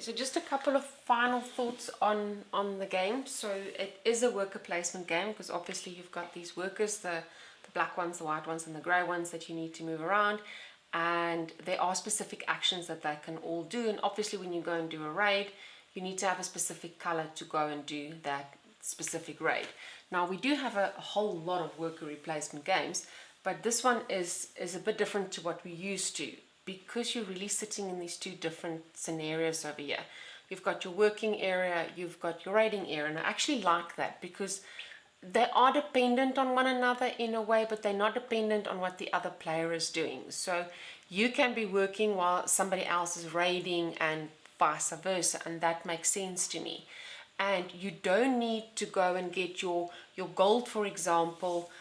So just a couple of final thoughts on the game. So it is a worker placement game because obviously you've got these workers, the black ones, the white ones, and the grey ones that you need to move around. And there are specific actions that they can all do. And obviously when you go and do a raid, you need to have a specific colour to go and do that specific raid. Now we do have a whole lot of worker replacement games, but this one is a bit different to what we're used to, because you're really sitting in these two different scenarios over here. You've got your working area, you've got your raiding area, and I actually like that because they are dependent on one another in a way, but they're not dependent on what the other player is doing. So you can be working while somebody else is raiding and vice versa, and that makes sense to me. And you don't need to go and get your gold, for example,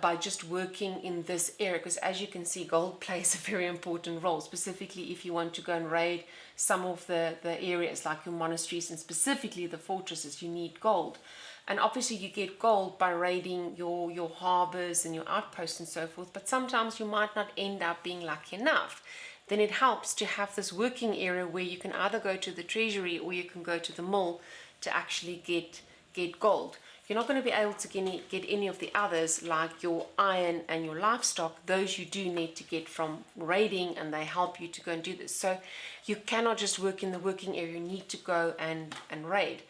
by just working in this area, because as you can see, gold plays a very important role, specifically if you want to go and raid some of the areas like your monasteries and specifically the fortresses. You need gold, and obviously you get gold by raiding your harbors and your outposts and so forth, but sometimes you might not end up being lucky enough. Then it helps to have this working area where you can either go to the treasury or you can go to the mill to actually get gold. You're not going to be able to get any of the others like your iron and your livestock. Those you do need to get from raiding, and they help you to go and do this. So you cannot just work in the working area, you need to go and raid.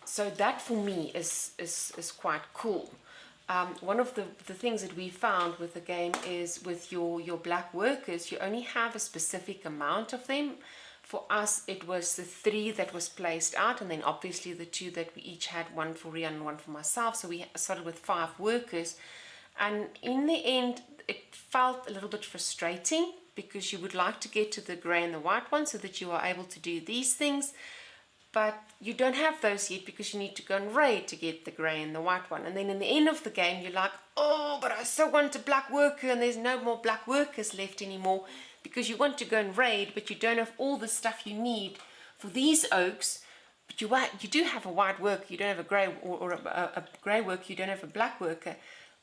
So that for me is quite cool. One of the things that we found with the game is with your black workers, you only have a specific amount of them. For us, it was the 3 that was placed out, and then obviously the 2 that we each had, one for Rian and one for myself. So we started with 5 workers, and in the end it felt a little bit frustrating because you would like to get to the grey and the white one so that you are able to do these things, but you don't have those yet because you need to go and raid to get the grey and the white one. And then in the end of the game you're like, oh, but I so want a black worker, and there's no more black workers left anymore, because you want to go and raid, but you don't have all the stuff you need for these oaks. But you do have a white worker, you don't have a grey, or a grey worker, you don't have a black worker.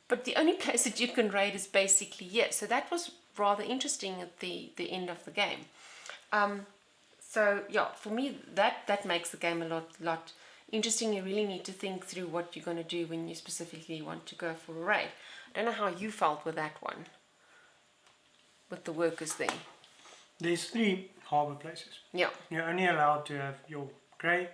But the only place that you can raid is basically here. So that was rather interesting at the end of the game. So yeah, for me that makes the game a lot interesting. You really need to think through what you're going to do when you specifically want to go for a raid. I don't know how you felt with that one, with the workers there. There's 3 harbour places. Yeah. You're only allowed to have your grey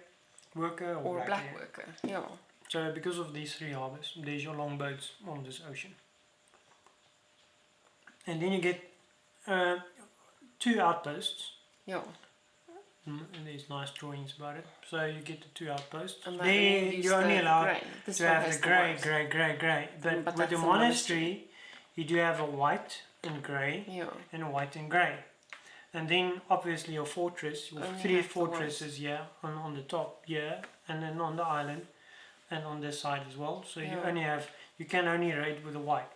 worker or a black worker. Yeah. So because of these 3 harbours, there's your longboats on this ocean. And then you get 2 outposts. Yeah. And there's nice drawings about it. So you get the 2 outposts. And there you're only allowed to have the grey. But with the monastery, you do have a white and grey, and a white and grey. And then obviously your fortress, your 3 fortresses here on the top here, and then on the island and on this side as well. So you can only raid with a white.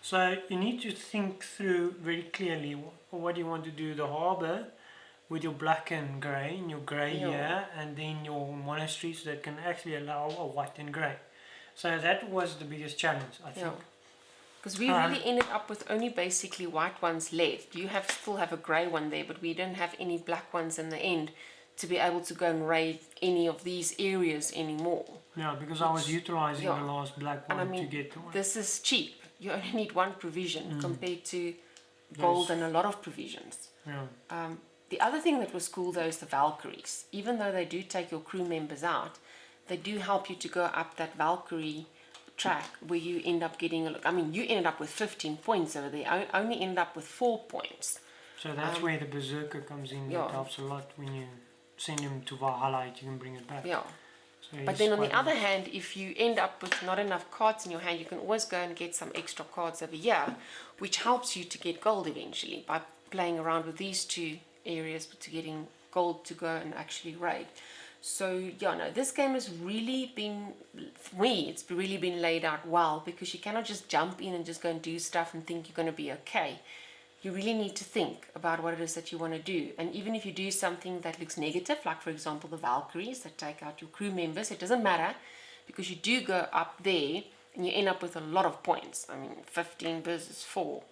So you need to think through very clearly what you want to do. The harbour with your black and grey, and your grey here, and then your monasteries that can actually allow a white and grey. So that was the biggest challenge, I think. Because we really ended up with only basically white ones left. You still have a grey one there, but we didn't have any black ones in the end to be able to go and raid any of these areas anymore. Yeah, because I was utilising the last black one to get the one. This is cheap. You only need 1 provision compared to gold and a lot of provisions. Yeah. The other thing that was cool though is the Valkyries. Even though they do take your crew members out, they do help you to go up that Valkyrie track where you end up getting you ended up with 15 points over there. I only ended up with 4 points. So that's where the berserker comes in. That helps a lot when you send him to Valhalla, you can bring it back. Yeah. So but then on the other hand, if you end up with not enough cards in your hand, you can always go and get some extra cards over here, which helps you to get gold eventually by playing around with these 2 areas to getting gold to go and actually raid. So yeah, no, this game has really been, for me, it's really been laid out well, because you cannot just jump in and just go and do stuff and think you're going to be okay. You really need to think about what it is that you want to do. And even if you do something that looks negative, like for example the Valkyries that take out your crew members, it doesn't matter, because you do go up there and you end up with a lot of points. 15 versus 4,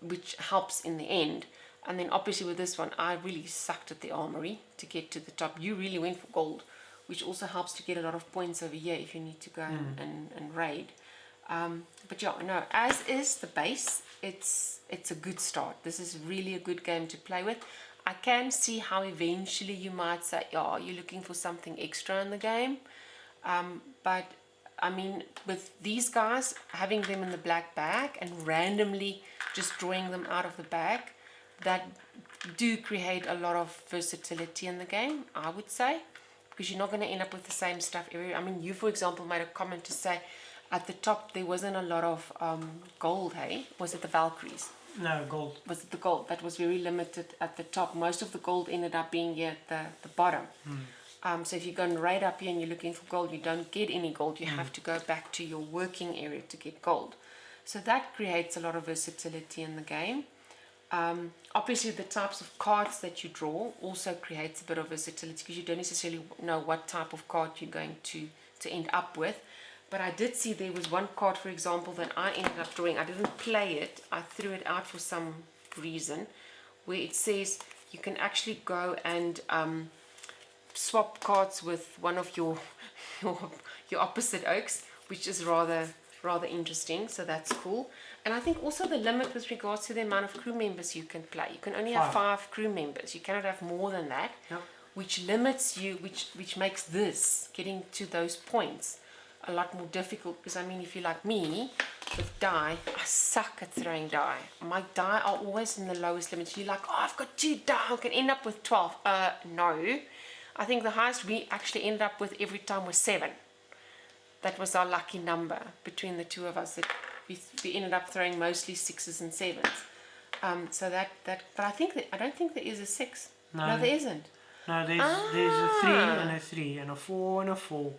which helps in the end. And then obviously with this one, I really sucked at the armory to get to the top. You really went for gold, which also helps to get a lot of points over here if you need to go and raid. But yeah, no, as is the base, it's a good start. This is really a good game to play with. I can see how eventually you might say, yeah, you're looking for something extra in the game. But I mean, with these guys, having them in the black bag and randomly just drawing them out of the bag, that do create a lot of versatility in the game, I would say, because you're not going to end up with the same stuff everywhere. I mean, you, for example, made a comment to say at the top there wasn't a lot of gold, hey? Was it the Valkyries? No, gold. Was it the gold? That was very limited at the top. Most of the gold ended up being here at the bottom. So if you're going right up here and you're looking for gold, you don't get any gold. You have to go back to your working area to get gold. So that creates a lot of versatility in the game. Obviously the types of cards that you draw also creates a bit of versatility, because you don't necessarily know what type of card you're going to end up with. But I did see there was one card, for example, that I ended up drawing. I didn't play it, I threw it out for some reason, where it says you can actually go and swap cards with one of your opposite oaks, which is rather interesting. So that's cool. And I think also the limit with regards to the amount of crew members you can play. You can only have 5 crew members. You cannot have more than that, which limits you, which makes this, getting to those points, a lot more difficult. Because I mean, if you're like me with die, I suck at throwing die. My die are always in the lowest limits. You're like, oh, I've got 2 die, I can end up with 12. No. I think the highest we actually ended up with every time was 7. That was our lucky number between the two of us. That we ended up throwing mostly 6s and 7s. So that. But I don't think there is a 6. No, there isn't. No, there's a 3 and a 3 and a 4 and a 4,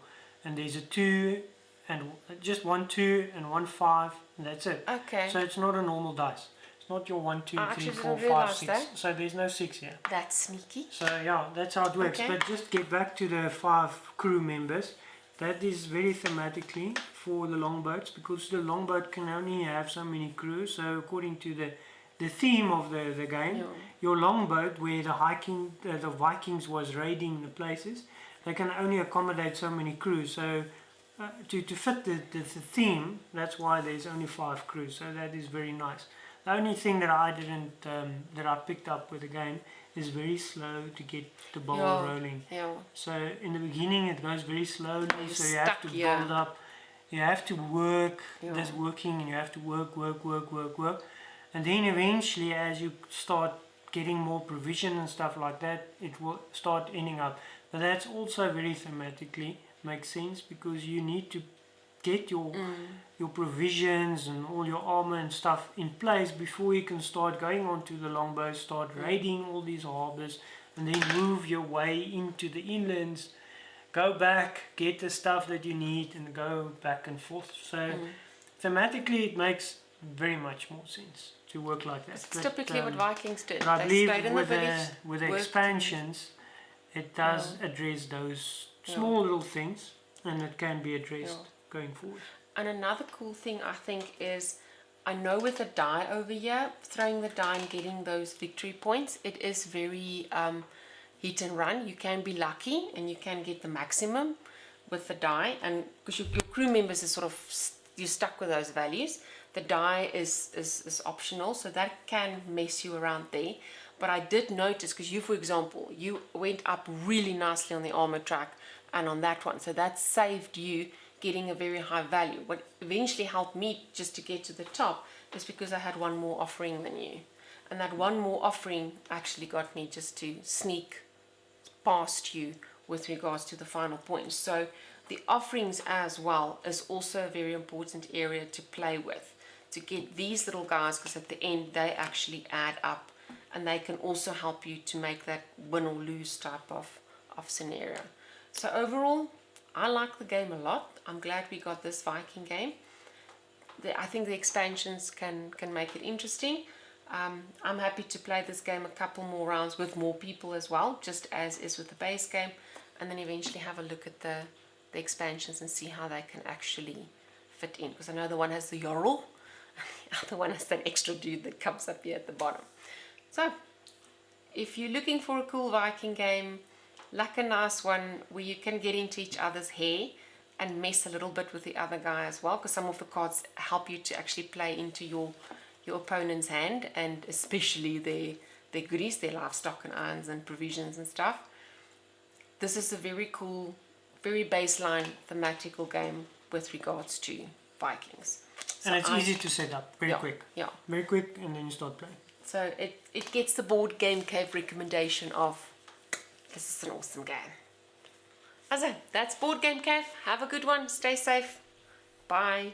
and there's a 2 and just 1 2 and 1 5, and that's it. Okay. So it's not a normal dice. It's not your 1 2 3 4 5 6. So there's no 6 here. That's sneaky. So yeah, that's how it works. But just get back to the 5 crew members. That is very thematically for the longboats, because the longboat can only have so many crews. So according to the theme of the game, your longboat, where the Vikings was raiding the places, they can only accommodate so many crews. So to fit the theme, that's why there's only 5 crews. So that is very nice. The only thing that I didn't that I picked up with the game is very slow to get the ball rolling. So in the beginning it goes very slowly, so you have to build up, you have to work, this working, and you have to work, and then eventually as you start getting more provision and stuff like that, it will start ending up. But that's also very thematically makes sense, because you need to get your provisions and all your armor and stuff in place before you can start going on to the longbow, start raiding all these harbors, and then move your way into the inlands, go back, get the stuff that you need, and go back and forth. So thematically it makes very much more sense to work like that. It's typically what Vikings did. But I believe with the expansions it does address those small little things, and it can be addressed going forward. And another cool thing I think is, I know with the die over here, throwing the die and getting those victory points, it is very hit and run. You can be lucky and you can get the maximum with the die, and because your crew members is sort of, you're stuck with those values. The die is optional, so that can mess you around there. But I did notice, because you, for example, you went up really nicely on the armor track and on that one, so that saved you getting a very high value. What eventually helped me just to get to the top is because I had one more offering than you, and that one more offering actually got me just to sneak past you with regards to the final points. So the offerings as well is also a very important area to play with, to get these little guys, because at the end they actually add up, and they can also help you to make that win or lose type of scenario. So overall, I like the game a lot. I'm glad we got this Viking game. I think the expansions can make it interesting. I'm happy to play this game a couple more rounds with more people as well, just as is with the base game, and then eventually have a look at the expansions and see how they can actually fit in. Because I know the one has the Jarl, and the other one has that extra dude that comes up here at the bottom. So if you're looking for a cool Viking game, like a nice one where you can get into each other's hair and mess a little bit with the other guy as well, because some of the cards help you to actually play into your opponent's hand, and especially their goodies, their livestock and irons and provisions and stuff. This is a very cool, very baseline thematical game with regards to Vikings. So and it's easy to set up, very quick. Yeah. Very quick, and then you start playing. So it gets the Board Game Cave recommendation of, this is an awesome game. So that's Board Game Cave. Have a good one. Stay safe. Bye.